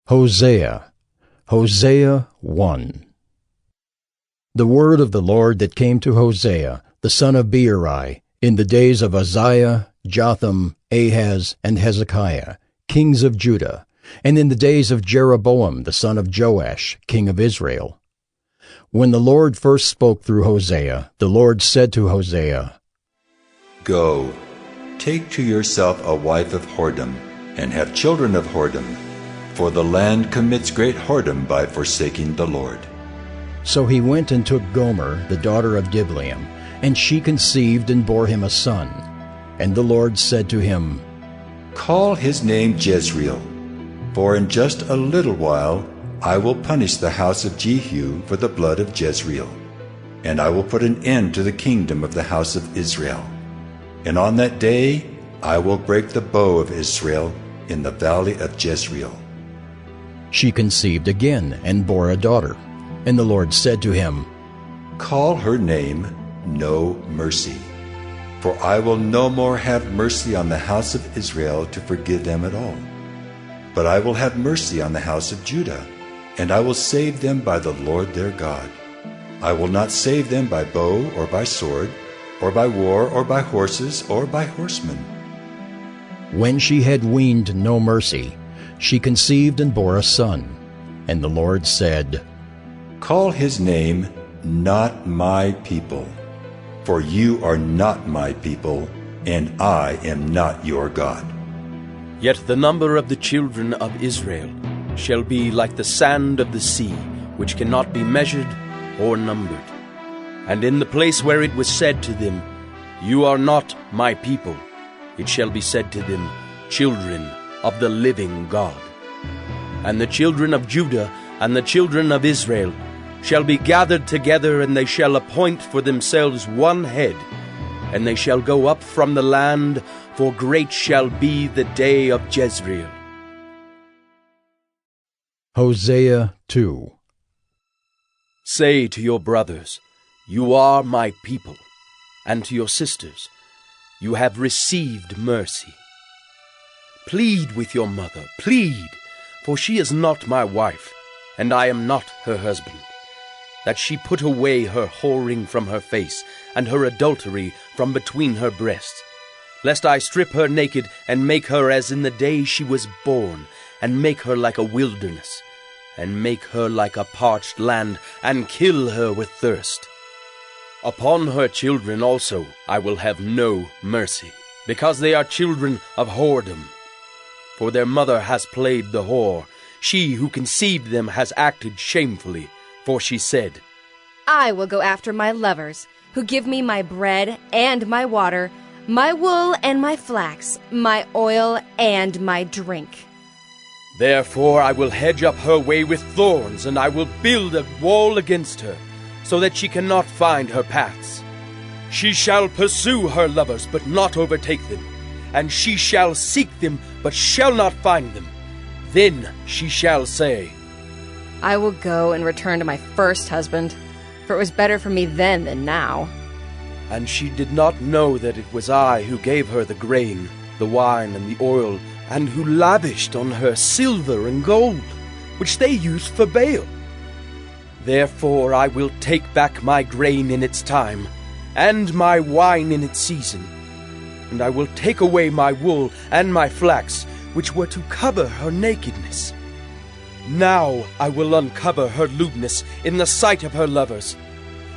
Hosea, Hosea 1. The word of the Lord that came to Hosea, the son of Beeri, in the days of Uzziah, Jotham, Ahaz, and Hezekiah, kings of Judah, and in the days of Jeroboam, the son of Joash, king of Israel. When the Lord first spoke through Hosea, the Lord said to Hosea, Go, take to yourself a wife of whoredom, and have children of whoredom, for the land commits great whoredom by forsaking the Lord. So he went and took Gomer, the daughter of Diblaim, and she conceived and bore him a son. And the Lord said to him, Call his name Jezreel, for in just a little while I will punish the house of Jehu for the blood of Jezreel, and I will put an end to the kingdom of the house of Israel. And on that day I will break the bow of Israel in the valley of Jezreel. She conceived again and bore a daughter. And the Lord said to him, Call her name No Mercy, for I will no more have mercy on the house of Israel to forgive them at all. But I will have mercy on the house of Judah, and I will save them by the Lord their God. I will not save them by bow or by sword, or by war, or by horses, or by horsemen. When she had weaned No Mercy, she conceived and bore a son. And the Lord said, Call his name Not My People, for you are not my people, and I am not your God. Yet the number of the children of Israel shall be like the sand of the sea, which cannot be measured or numbered. And in the place where it was said to them, You are not my people, it shall be said to them, Children of the living God. And the children of Judah and the children of Israel shall be gathered together, and they shall appoint for themselves one head, and they shall go up from the land, for great shall be the day of Jezreel. Hosea 2. Say to your brothers, You are my people, and to your sisters, You have received mercy. Plead with your mother, plead, for she is not my wife, and I am not her husband, that she put away her whoring from her face, and her adultery from between her breasts, lest I strip her naked, and make her as in the day she was born, and make her like a wilderness, and make her like a parched land, and kill her with thirst. Upon her children also I will have no mercy, because they are children of whoredom. For their mother has played the whore, she who conceived them has acted shamefully, for she said, I will go after my lovers, who give me my bread and my water, my wool and my flax, my oil and my drink. Therefore I will hedge up her way with thorns, and I will build a wall against her, so that she cannot find her paths. She shall pursue her lovers, but not overtake them, and she shall seek them, but shall not find them. Then she shall say, I will go and return to my first husband, for it was better for me then than now. And she did not know that it was I who gave her the grain, the wine, and the oil, and who lavished on her silver and gold, which they used for Baal. Therefore I will take back my grain in its time, and my wine in its season, and I will take away my wool and my flax, which were to cover her nakedness. Now I will uncover her lewdness in the sight of her lovers,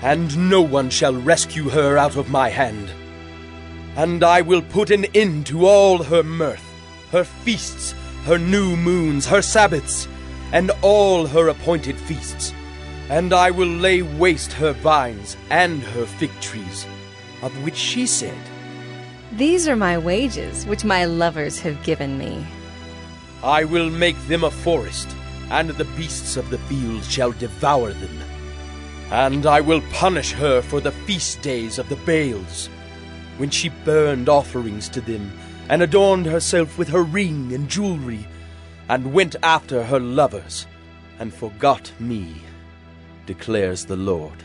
and no one shall rescue her out of my hand. And I will put an end to all her mirth, her feasts, her new moons, her Sabbaths, and all her appointed feasts. And I will lay waste her vines and her fig trees, of which she said, These are my wages, which my lovers have given me. I will make them a forest, and the beasts of the field shall devour them. And I will punish her for the feast days of the Baals, when she burned offerings to them, and adorned herself with her ring and jewelry, and went after her lovers, and forgot me, declares the Lord.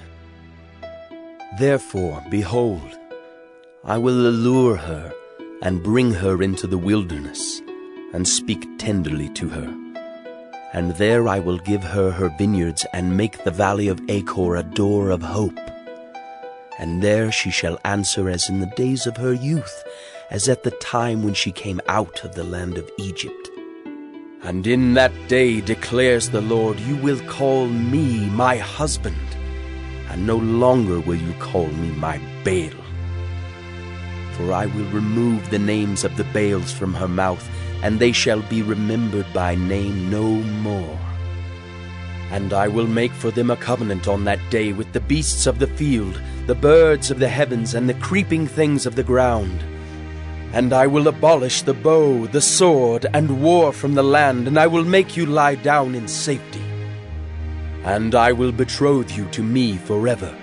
Therefore, behold, I will allure her, and bring her into the wilderness, and speak tenderly to her. and there I will give her her vineyards, and make the valley of Achor a door of hope. And there she shall answer as in the days of her youth, as at the time when she came out of the land of Egypt. And in that day, declares the Lord, you will call me my husband, and no longer will you call me my Baal. For I will remove the names of the Baals from her mouth, and they shall be remembered by name no more. And I will make for them a covenant on that day with the beasts of the field, the birds of the heavens, and the creeping things of the ground. And I will abolish the bow, the sword, and war from the land, and I will make you lie down in safety. And I will betroth you to me forever.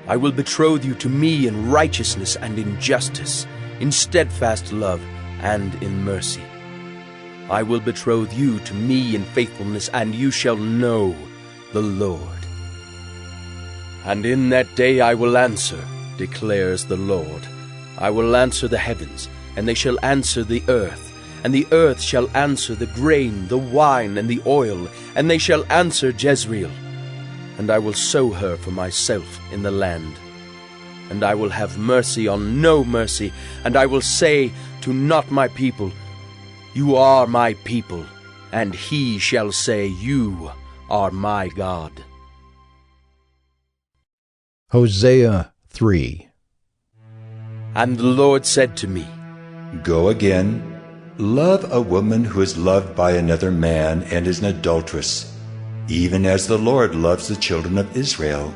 I will betroth you to me in righteousness and in justice, in steadfast love and in mercy. I will betroth you to me in faithfulness, and you shall know the Lord. And in that day I will answer, declares the Lord. I will answer the heavens, and they shall answer the earth, and the earth shall answer the grain, the wine, and the oil, and they shall answer Jezreel. And I will sow her for myself in the land. And I will have mercy on no mercy, and I will say to not my people, you are my people, and he shall say, you are my God. Hosea 3. And the Lord said to me, Go again, love a woman who is loved by another man and is an adulteress, even as the Lord loves the children of Israel,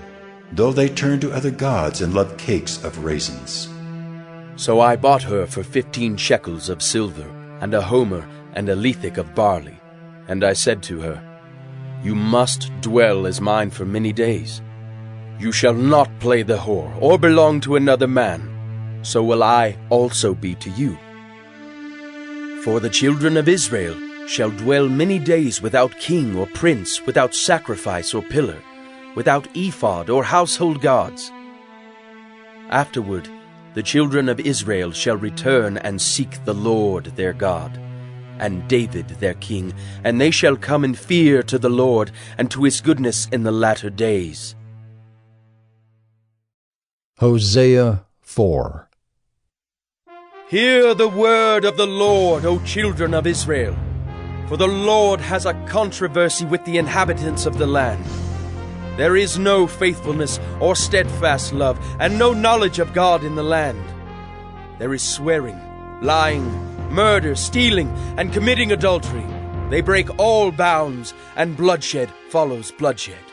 though they turn to other gods and love cakes of raisins. So I bought her for 15 shekels of silver, and a homer and a lethek of barley. And I said to her, you must dwell as mine for many days. You shall not play the whore, or belong to another man. So will I also be to you. For the children of Israel shall dwell many days without king or prince, without sacrifice or pillar, without ephod or household gods. Afterward, the children of Israel shall return and seek the Lord their God, and David their king, and they shall come in fear to the Lord and to his goodness in the latter days. Hosea 4. Hear the word of the Lord, O children of Israel. For the Lord has a controversy with the inhabitants of the land. There is no faithfulness or steadfast love, and no knowledge of God in the land. There is swearing, lying, murder, stealing, and committing adultery. They break all bounds, and bloodshed follows bloodshed.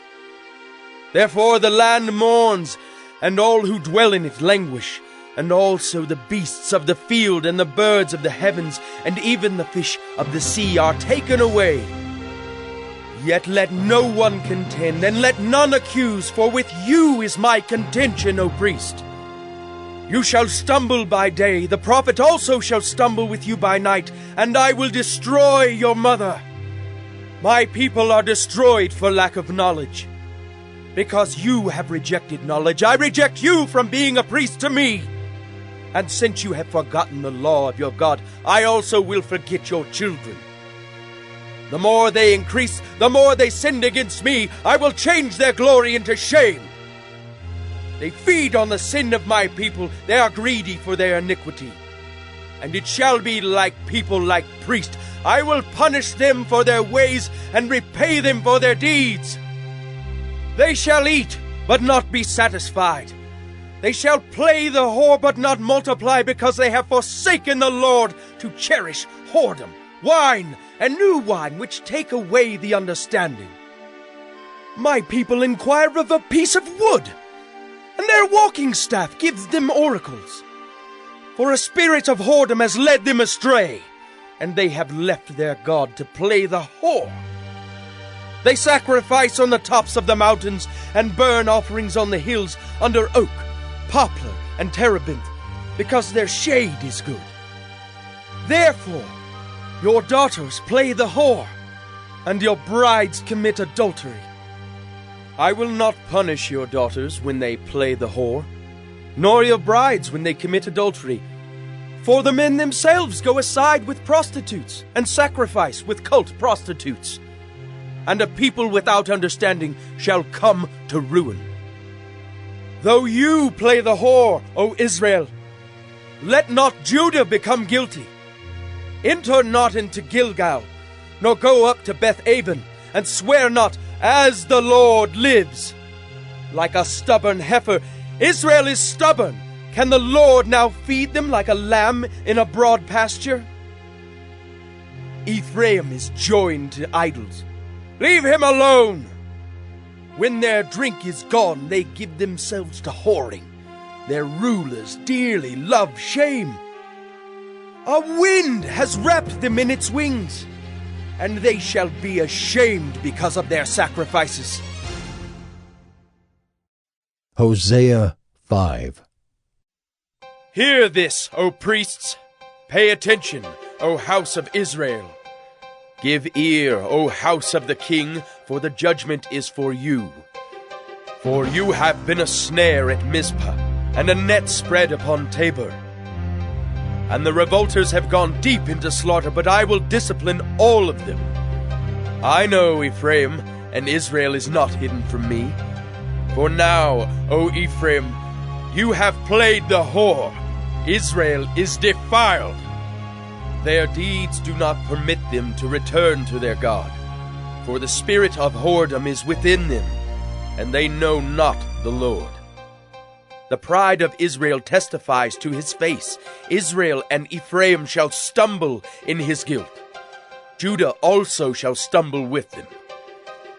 Therefore the land mourns, and all who dwell in it languish, and also the beasts of the field and the birds of the heavens, and even the fish of the sea are taken away. Yet let no one contend, and let none accuse, for with you is my contention, O priest. You shall stumble by day, the prophet also shall stumble with you by night, and I will destroy your mother. My people are destroyed for lack of knowledge. Because you have rejected knowledge, I reject you from being a priest to me. And since you have forgotten the law of your God, I also will forget your children. The more they increase, the more they sinned against me. I will change their glory into shame. They feed on the sin of my people. They are greedy for their iniquity. And it shall be like people like priests. I will punish them for their ways and repay them for their deeds. They shall eat, but not be satisfied. They shall play the whore, but not multiply, because they have forsaken the Lord to cherish whoredom, wine, and new wine, which take away the understanding. My people inquire of a piece of wood, and their walking staff gives them oracles. For a spirit of whoredom has led them astray, and they have left their God to play the whore. They sacrifice on the tops of the mountains, and burn offerings on the hills under oak, poplar, and terebinth, because their shade is good. Therefore, your daughters play the whore, and your brides commit adultery. I will not punish your daughters when they play the whore, nor your brides when they commit adultery. For the men themselves go aside with prostitutes, and sacrifice with cult prostitutes. and a people without understanding shall come to ruin. Though you play the whore, O Israel, let not Judah become guilty. Enter not into Gilgal, nor go up to Beth-aven, and swear not, as the Lord lives. Like a stubborn heifer, Israel is stubborn. Can the Lord now feed them like a lamb in a broad pasture? Ephraim is joined to idols. Leave him alone. When their drink is gone, they give themselves to whoring. Their rulers dearly love shame. A wind has wrapped them in its wings, and they shall be ashamed because of their sacrifices. Hosea 5. Hear this, O priests. Pay attention, O house of Israel. Give ear, O house of the king, for the judgment is for you. For you have been a snare at Mizpah, and a net spread upon Tabor. And the revolters have gone deep into slaughter, but I will discipline all of them. I know Ephraim, and Israel is not hidden from me. For now, O Ephraim, you have played the whore. Israel is defiled. Their deeds do not permit them to return to their God. For the spirit of whoredom is within them, and they know not the Lord. The pride of Israel testifies to his face. Israel and Ephraim shall stumble in his guilt. Judah also shall stumble with them.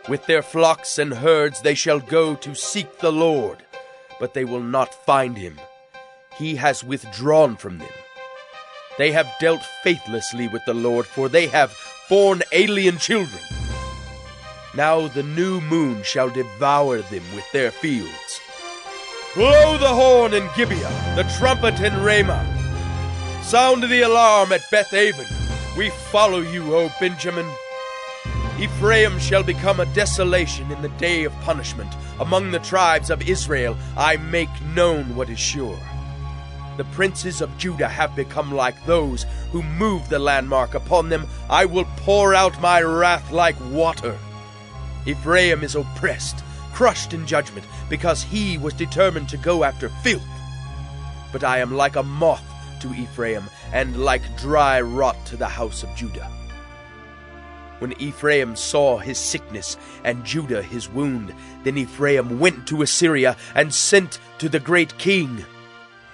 With their flocks and herds they shall go to seek the Lord, but they will not find him. He has withdrawn from them. They have dealt faithlessly with the Lord, for they have borne alien children. Now the new moon shall devour them with their fields. Blow the horn in Gibeah, the trumpet in Ramah. Sound the alarm at Beth-aven. We follow you, O Benjamin. Ephraim shall become a desolation in the day of punishment. Among the tribes of Israel I make known what is sure. The princes of Judah have become like those who move the landmark. Upon them I will pour out my wrath like water. Ephraim is oppressed, crushed in judgment, because he was determined to go after filth. But I am like a moth to Ephraim, and like dry rot to the house of Judah. When Ephraim saw his sickness, and Judah his wound, then Ephraim went to Assyria, and sent to the great king.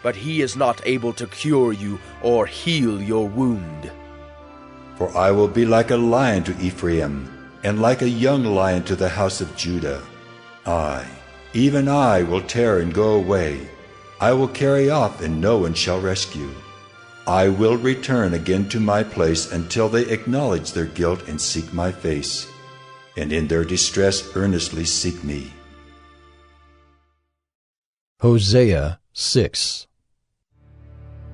But he is not able to cure you, or heal your wound. For I will be like a lion to Ephraim, and like a young lion to the house of Judah. I, even I, will tear and go away. I will carry off, and no one shall rescue. I will return again to my place until they acknowledge their guilt and seek my face, and in their distress earnestly seek me. Hosea 6.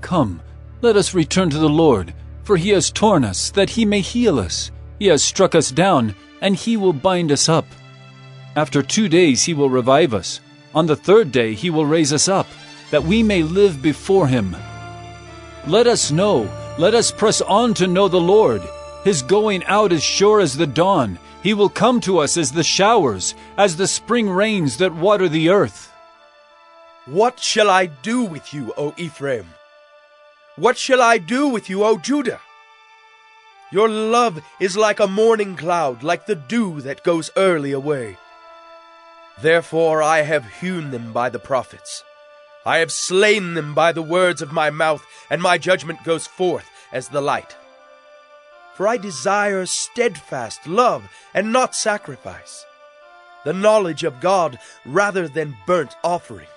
Come, let us return to the Lord, for he has torn us, that he may heal us. He has struck us down, and he will bind us up. After 2 days he will revive us. On the 3rd day he will raise us up, that we may live before him. Let us know, let us press on to know the Lord. His going out is sure as the dawn. He will come to us as the showers, as the spring rains that water the earth. What shall I do with you, O Ephraim? What shall I do with you, O Judah? Your love is like a morning cloud, like the dew that goes early away. Therefore I have hewn them by the prophets. I have slain them by the words of my mouth, and my judgment goes forth as the light. For I desire steadfast love and not sacrifice, the knowledge of God rather than burnt offerings.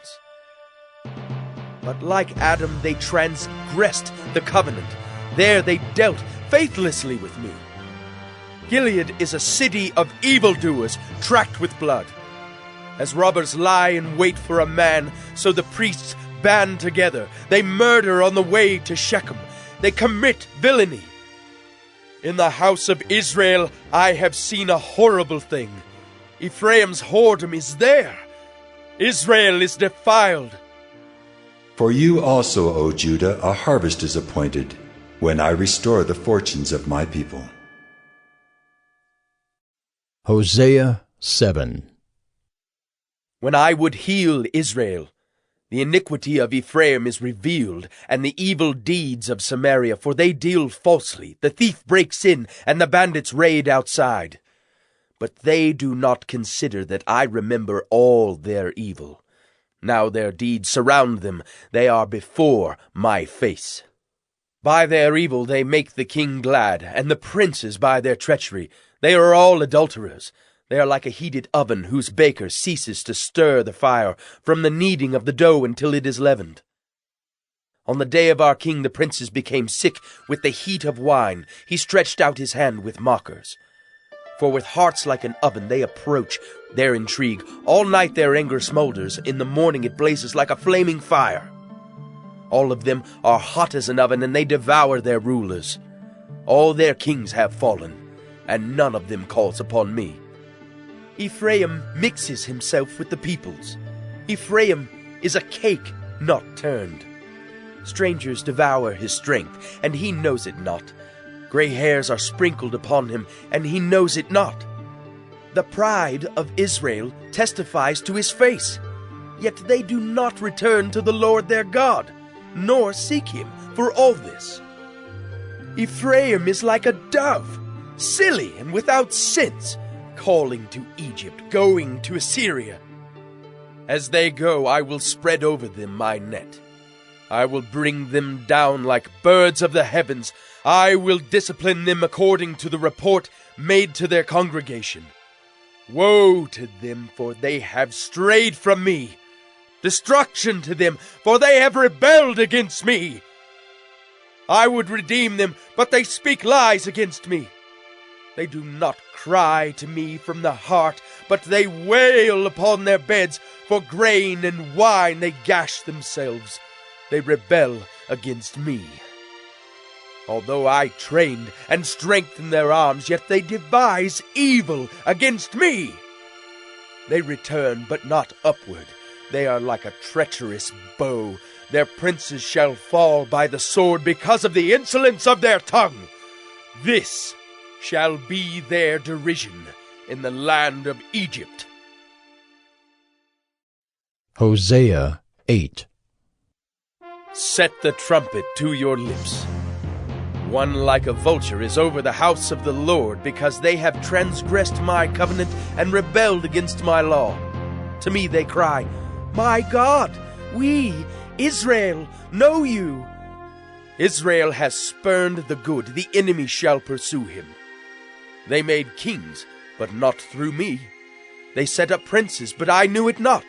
But like Adam they transgressed the covenant. There they dealt faithlessly with me. Gilead is a city of evildoers, tracked with blood. As robbers lie in wait for a man, so the priests band together. They murder on the way to Shechem. They commit villainy. In the house of Israel I have seen a horrible thing. Ephraim's whoredom is there. Israel is defiled. For you also, O Judah, a harvest is appointed, when I restore the fortunes of my people. Hosea 7. When I would heal Israel, the iniquity of Ephraim is revealed, and the evil deeds of Samaria, for they deal falsely. The thief breaks in, and the bandits raid outside. But they do not consider that I remember all their evil. Now their deeds surround them, they are before my face. By their evil they make the king glad, and the princes by their treachery. They are all adulterers. They are like a heated oven whose baker ceases to stir the fire from the kneading of the dough until it is leavened. On the day of our king the princes became sick with the heat of wine. He stretched out his hand with mockers. For with hearts like an oven they approach their intrigue. All night their anger smolders. In the morning it blazes like a flaming fire. All of them are hot as an oven, and they devour their rulers. All their kings have fallen, and none of them calls upon me. Ephraim mixes himself with the peoples. Ephraim is a cake not turned. Strangers devour his strength, and he knows it not. Gray hairs are sprinkled upon him, and he knows it not. The pride of Israel testifies to his face, yet they do not return to the Lord their God, nor seek him for all this. Ephraim is like a dove, silly and without sense, calling to Egypt, going to Assyria. As they go, I will spread over them my net. I will bring them down like birds of the heavens. I will discipline them according to the report made to their congregation. Woe to them, for they have strayed from me. Destruction to them, for they have rebelled against me. I would redeem them, but they speak lies against me. They do not cry to me from the heart, but they wail upon their beds. For grain and wine they gash themselves. They rebel against me. Although I trained and strengthened their arms, yet they devise evil against me. They return, but not upward. They are like a treacherous bow. Their princes shall fall by the sword because of the insolence of their tongue. This shall be their derision in the land of Egypt. Hosea 8. Set the trumpet to your lips. One like a vulture is over the house of the Lord, because they have transgressed my covenant and rebelled against my law. To me they cry, My God, we, Israel, know you. Israel has spurned the good, the enemy shall pursue him. They made kings, but not through me. They set up princes, but I knew it not.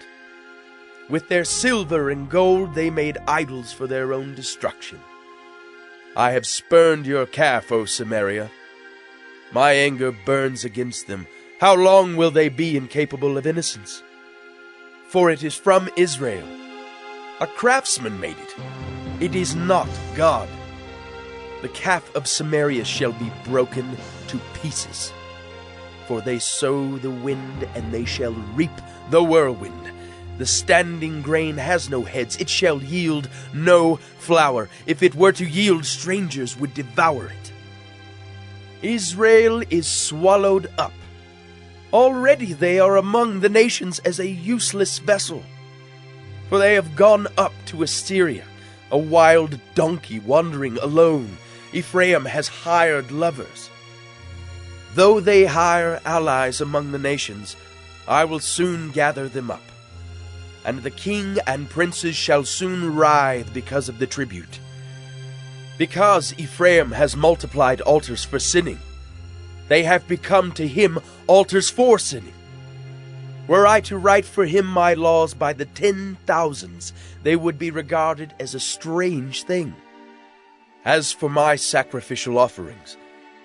With their silver and gold they made idols for their own destruction. I have spurned your calf, O Samaria. My anger burns against them. How long will they be incapable of innocence? For it is from Israel. A craftsman made it. It is not God. The calf of Samaria shall be broken to pieces. For they sow the wind, and they shall reap the whirlwind. The standing grain has no heads. It shall yield no flour. If it were to yield, strangers would devour it. Israel is swallowed up. Already they are among the nations as a useless vessel. For they have gone up to Assyria, a wild donkey wandering alone. Ephraim has hired lovers. Though they hire allies among the nations, I will soon gather them up. And the king and princes shall soon writhe because of the tribute. Because Ephraim has multiplied altars for sinning, they have become to him altars for sinning. Were I to write for him my laws by the 10,000s, they would be regarded as a strange thing. As for my sacrificial offerings,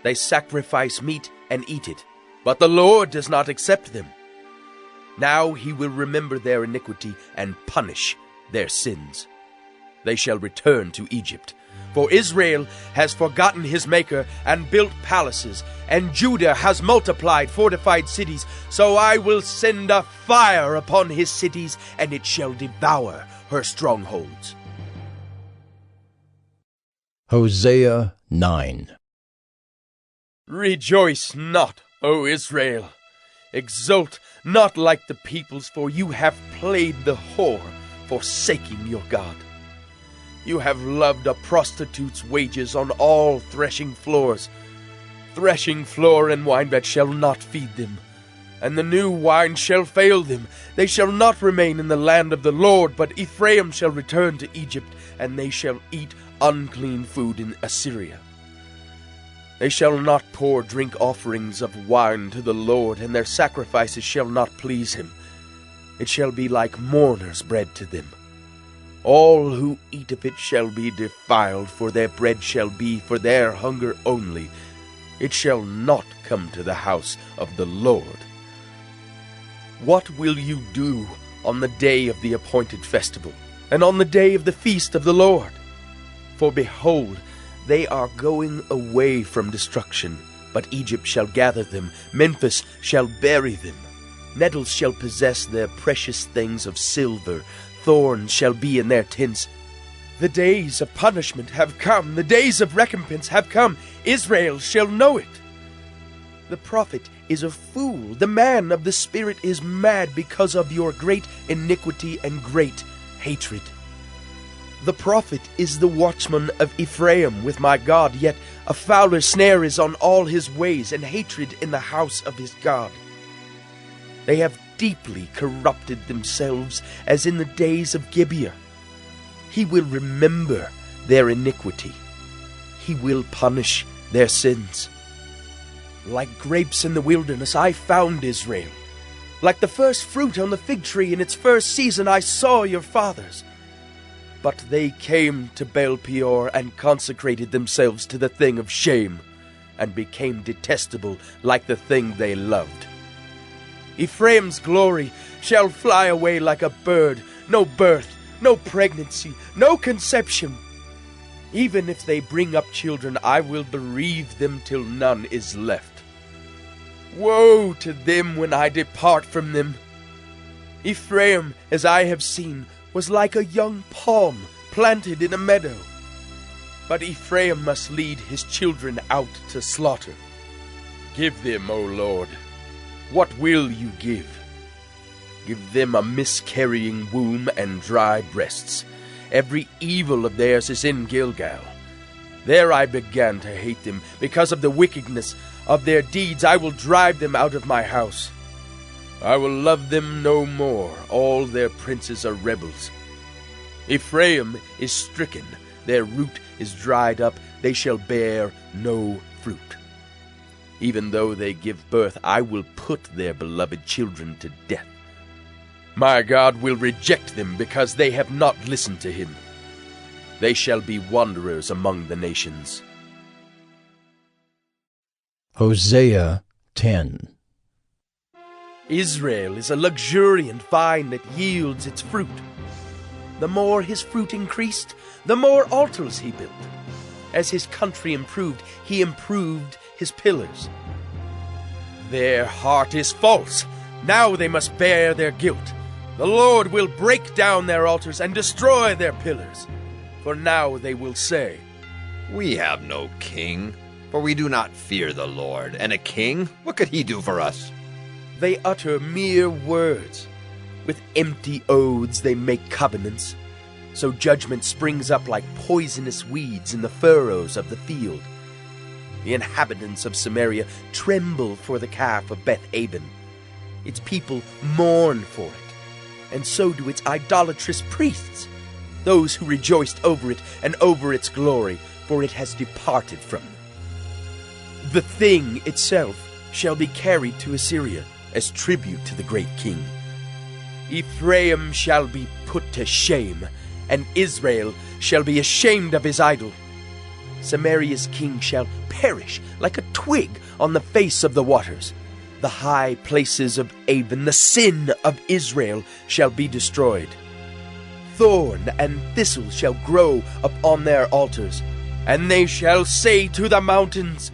they sacrifice meat and eat it, but the Lord does not accept them. Now he will remember their iniquity and punish their sins. They shall return to Egypt. For Israel has forgotten his Maker and built palaces, and Judah has multiplied fortified cities. So I will send a fire upon his cities, and it shall devour her strongholds. Hosea 9. Rejoice not, O Israel. Exult not like the peoples, for you have played the whore, forsaking your God. You have loved a prostitute's wages on all threshing floors. Threshing floor and winebed shall not feed them, and the new wine shall fail them. They shall not remain in the land of the Lord, but Ephraim shall return to Egypt, and they shall eat unclean food in Assyria. They shall not pour drink offerings of wine to the Lord, and their sacrifices shall not please him. It shall be like mourners' bread to them. All who eat of it shall be defiled, for their bread shall be for their hunger only. It shall not come to the house of the Lord. What will you do on the day of the appointed festival, and on the day of the feast of the Lord? For behold, they are going away from destruction, but Egypt shall gather them, Memphis shall bury them. Nettles shall possess their precious things of silver, thorns shall be in their tents. The days of punishment have come, the days of recompense have come. Israel shall know it. The prophet is a fool, the man of the spirit is mad because of your great iniquity and great hatred. The prophet is the watchman of Ephraim with my God, yet a fowler snare is on all his ways, and hatred in the house of his God. They have deeply corrupted themselves as in the days of Gibeah. He will remember their iniquity. He will punish their sins. Like grapes in the wilderness, I found Israel. Like the first fruit on the fig tree in its first season, I saw your fathers. But they came to Baal Peor and consecrated themselves to the thing of shame, and became detestable like the thing they loved. Ephraim's glory shall fly away like a bird, no birth, no pregnancy, no conception. Even if they bring up children, I will bereave them till none is left. Woe to them when I depart from them! Ephraim, as I have seen, was like a young palm planted in a meadow. But Ephraim must lead his children out to slaughter. Give them, O Lord, what will you give? Give them a miscarrying womb and dry breasts. Every evil of theirs is in Gilgal. There I began to hate them. Because of the wickedness of their deeds, I will drive them out of my house. I will love them no more. All their princes are rebels. Ephraim is stricken. Their root is dried up. They shall bear no fruit. Even though they give birth, I will put their beloved children to death. My God will reject them because they have not listened to him. They shall be wanderers among the nations. Hosea 10. Israel is a luxuriant vine that yields its fruit. The more his fruit increased, the more altars he built. As his country improved, he improved his pillars. Their heart is false. Now they must bear their guilt. The Lord will break down their altars and destroy their pillars. For now they will say, We have no king, for we do not fear the Lord. And a king, what could he do for us? They utter mere words. With empty oaths they make covenants. So judgment springs up like poisonous weeds in the furrows of the field. The inhabitants of Samaria tremble for the calf of Beth-aven. Its people mourn for it, and so do its idolatrous priests, those who rejoiced over it and over its glory, for it has departed from them. The thing itself shall be carried to Assyria as tribute to the great king. Ephraim shall be put to shame, and Israel shall be ashamed of his idol. Samaria's king shall perish like a twig on the face of the waters. The high places of Avon, the sin of Israel, shall be destroyed. Thorn and thistle shall grow upon their altars, and they shall say to the mountains,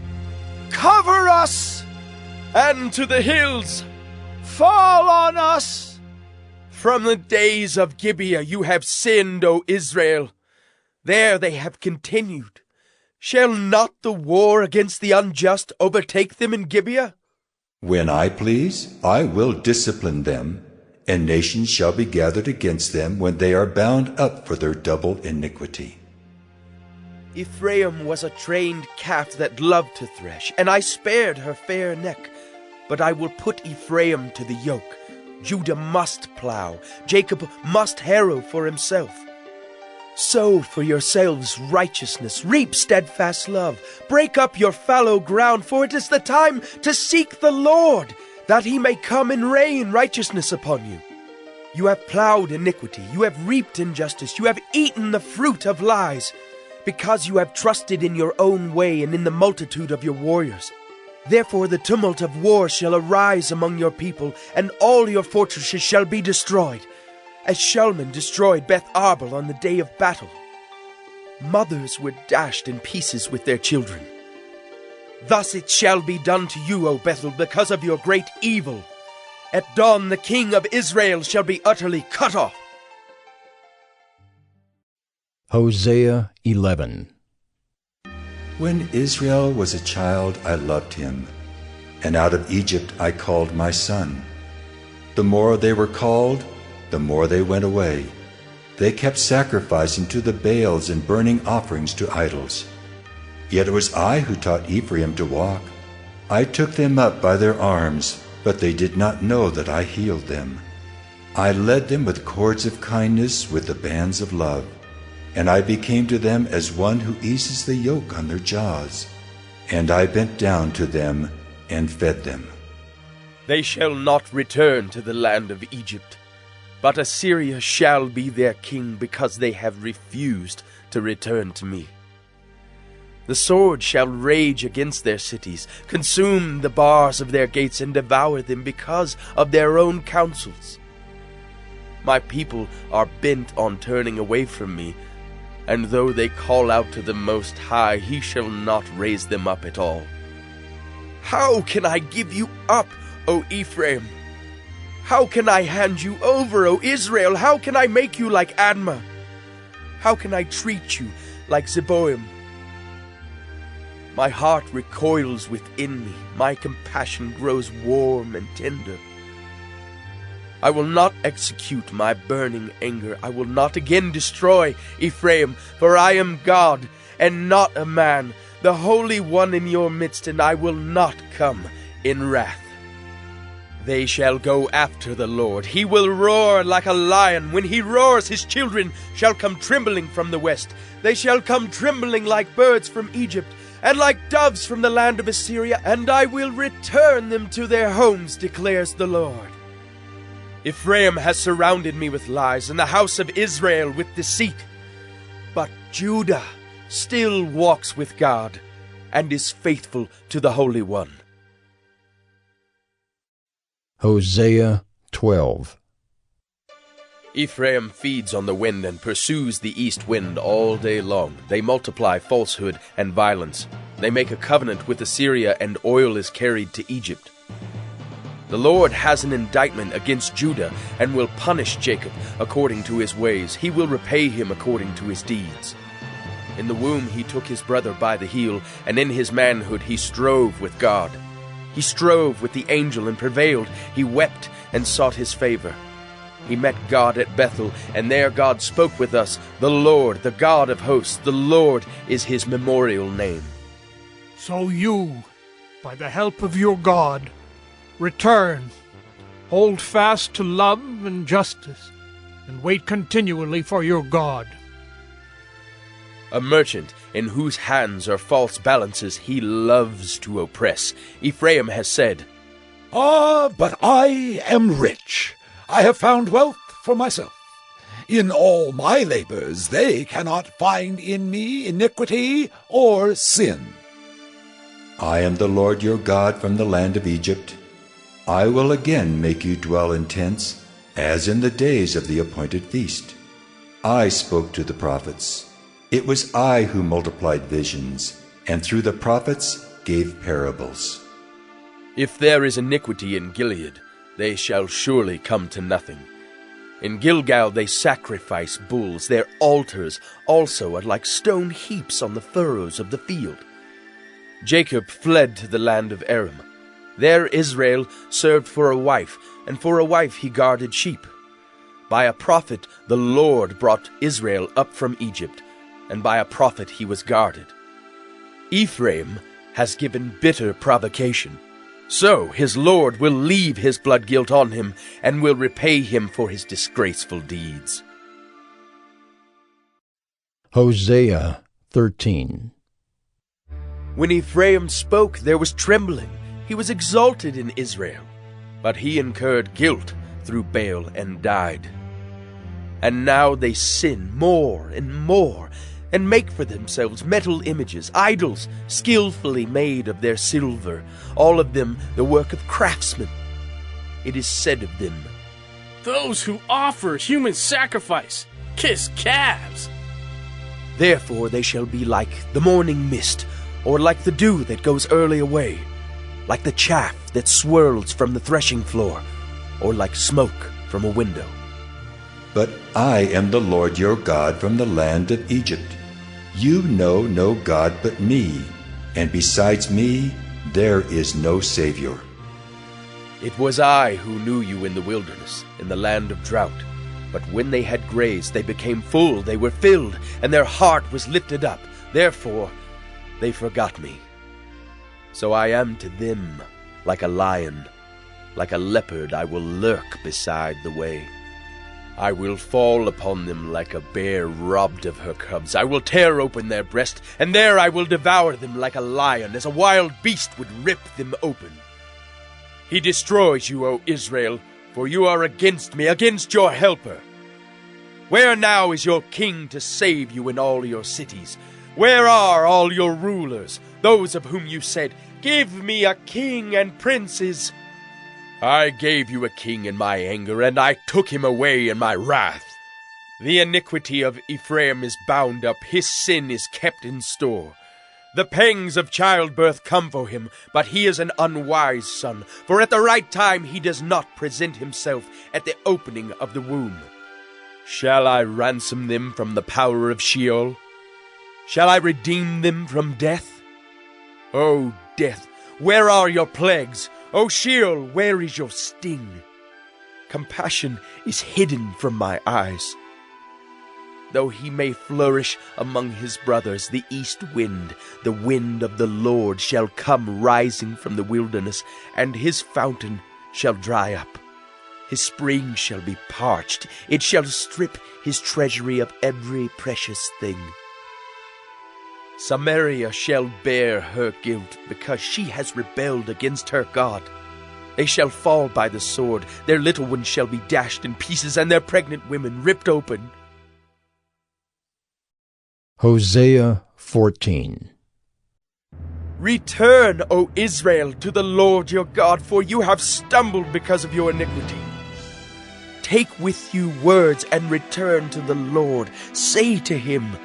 Cover us! And to the hills, Fall on us! From the days of Gibeah you have sinned, O Israel. There they have continued. Shall not the war against the unjust overtake them in Gibeah? When I please, I will discipline them, and nations shall be gathered against them when they are bound up for their double iniquity. Ephraim was a trained calf that loved to thresh, and I spared her fair neck. But I will put Ephraim to the yoke. Judah must plow, Jacob must harrow for himself. Sow for yourselves righteousness, reap steadfast love. Break up your fallow ground, for it is the time to seek the Lord, that he may come and rain righteousness upon you. You have plowed iniquity, you have reaped injustice, you have eaten the fruit of lies, because you have trusted in your own way and in the multitude of your warriors. Therefore the tumult of war shall arise among your people, and all your fortresses shall be destroyed, as Shalman destroyed Beth Arbel on the day of battle. Mothers were dashed in pieces with their children. Thus it shall be done to you, O Bethel, because of your great evil. At dawn the king of Israel shall be utterly cut off. Hosea 11. When Israel was a child, I loved him, and out of Egypt I called my son. The more they were called, the more they went away. They kept sacrificing to the Baals and burning offerings to idols. Yet it was I who taught Ephraim to walk. I took them up by their arms, but they did not know that I healed them. I led them with cords of kindness, with the bands of love. And I became to them as one who eases the yoke on their jaws. And I bent down to them and fed them. They shall not return to the land of Egypt, but Assyria shall be their king, because they have refused to return to me. The sword shall rage against their cities, consume the bars of their gates, and devour them because of their own counsels. My people are bent on turning away from me, and though they call out to the Most High, he shall not raise them up at all. How can I give you up, O Ephraim? How can I hand you over, O Israel? How can I make you like Admah? How can I treat you like Zeboim? My heart recoils within me. My compassion grows warm and tender. I will not execute my burning anger. I will not again destroy Ephraim, for I am God and not a man, the Holy One in your midst, and I will not come in wrath. They shall go after the Lord. He will roar like a lion. When he roars, his children shall come trembling from the west. They shall come trembling like birds from Egypt, and like doves from the land of Assyria, and I will return them to their homes, declares the Lord. Ephraim has surrounded me with lies, and the house of Israel with deceit. But Judah still walks with God, and is faithful to the Holy One. Hosea 12. Ephraim feeds on the wind and pursues the east wind all day long. They multiply falsehood and violence. They make a covenant with Assyria, and oil is carried to Egypt. The Lord has an indictment against Judah, and will punish Jacob according to his ways. He will repay him according to his deeds. In the womb he took his brother by the heel, and in his manhood he strove with God. He strove with the angel and prevailed. He wept and sought his favor. He met God at Bethel, and there God spoke with us. The Lord, the God of hosts, the Lord is his memorial name. So you, by the help of your God, return, hold fast to love and justice, and wait continually for your God. A merchant in whose hands are false balances, he loves to oppress. Ephraim has said, But I am rich. I have found wealth for myself. In all my labors they cannot find in me iniquity or sin. I am the Lord your God from the land of Egypt. I will again make you dwell in tents, as in the days of the appointed feast. I spoke to the prophets. It was I who multiplied visions, and through the prophets gave parables. If there is iniquity in Gilead, they shall surely come to nothing. In Gilgal they sacrifice bulls. Their altars also are like stone heaps on the furrows of the field. Jacob fled to the land of Aram. There Israel served for a wife, and for a wife he guarded sheep. By a prophet the Lord brought Israel up from Egypt, and by a prophet he was guarded. Ephraim has given bitter provocation. So his Lord will leave his blood guilt on him, and will repay him for his disgraceful deeds. Hosea 13. When Ephraim spoke, there was trembling. He was exalted in Israel. But he incurred guilt through Baal and died. And now they sin more and more, and make for themselves metal images, idols skillfully made of their silver, all of them the work of craftsmen. It is said of them, "Those who offer human sacrifice kiss calves." Therefore they shall be like the morning mist, or like the dew that goes early away, like the chaff that swirls from the threshing floor, or like smoke from a window. But I am the Lord your God from the land of Egypt. You know no God but me, and besides me there is no Savior. It was I who knew you in the wilderness, in the land of drought. But when they had grazed, they became full, they were filled, and their heart was lifted up. Therefore they forgot me. So I am to them like a lion, like a leopard I will lurk beside the way. I will fall upon them like a bear robbed of her cubs. I will tear open their breast, and there I will devour them like a lion, as a wild beast would rip them open. He destroys you, O Israel, for you are against me, against your helper. Where now is your king to save you in all your cities? Where are all your rulers, those of whom you said, "Give me a king and princes"? I gave you a king in my anger, and I took him away in my wrath. The iniquity of Ephraim is bound up, his sin is kept in store. The pangs of childbirth come for him, but he is an unwise son, for at the right time he does not present himself at the opening of the womb. Shall I ransom them from the power of Sheol? Shall I redeem them from death? O death, where are your plagues? O Sheol, where is your sting? Compassion is hidden from my eyes. Though he may flourish among his brothers, the east wind, the wind of the Lord, shall come rising from the wilderness, and his fountain shall dry up. His spring shall be parched. It shall strip his treasury of every precious thing. Samaria shall bear her guilt, because she has rebelled against her God. They shall fall by the sword, their little ones shall be dashed in pieces, and their pregnant women ripped open. Hosea 14. Return, O Israel, to the Lord your God, for you have stumbled because of your iniquity. Take with you words and return to the Lord. Say to him,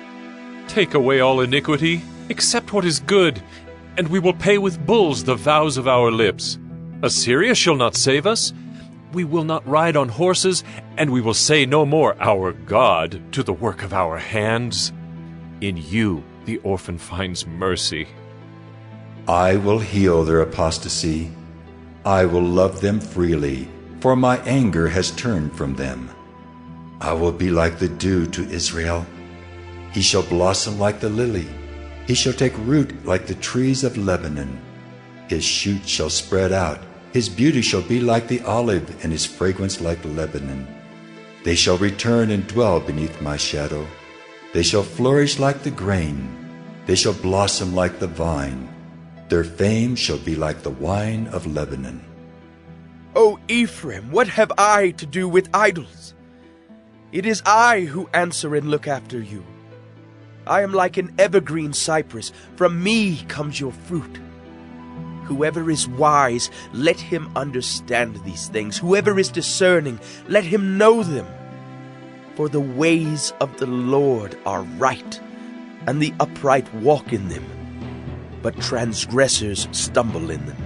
"Take away all iniquity, accept what is good, and we will pay with bulls the vows of our lips. Assyria shall not save us. We will not ride on horses, and we will say no more, 'Our God,' to the work of our hands. In you the orphan finds mercy." I will heal their apostasy. I will love them freely, for my anger has turned from them. I will be like the dew to Israel. He shall blossom like the lily. He shall take root like the trees of Lebanon. His shoots shall spread out. His beauty shall be like the olive, and his fragrance like Lebanon. They shall return and dwell beneath my shadow. They shall flourish like the grain. They shall blossom like the vine. Their fame shall be like the wine of Lebanon. O Ephraim, what have I to do with idols? It is I who answer and look after you. I am like an evergreen cypress. From me comes your fruit. Whoever is wise, let him understand these things. Whoever is discerning, let him know them. For the ways of the Lord are right, and the upright walk in them, but transgressors stumble in them.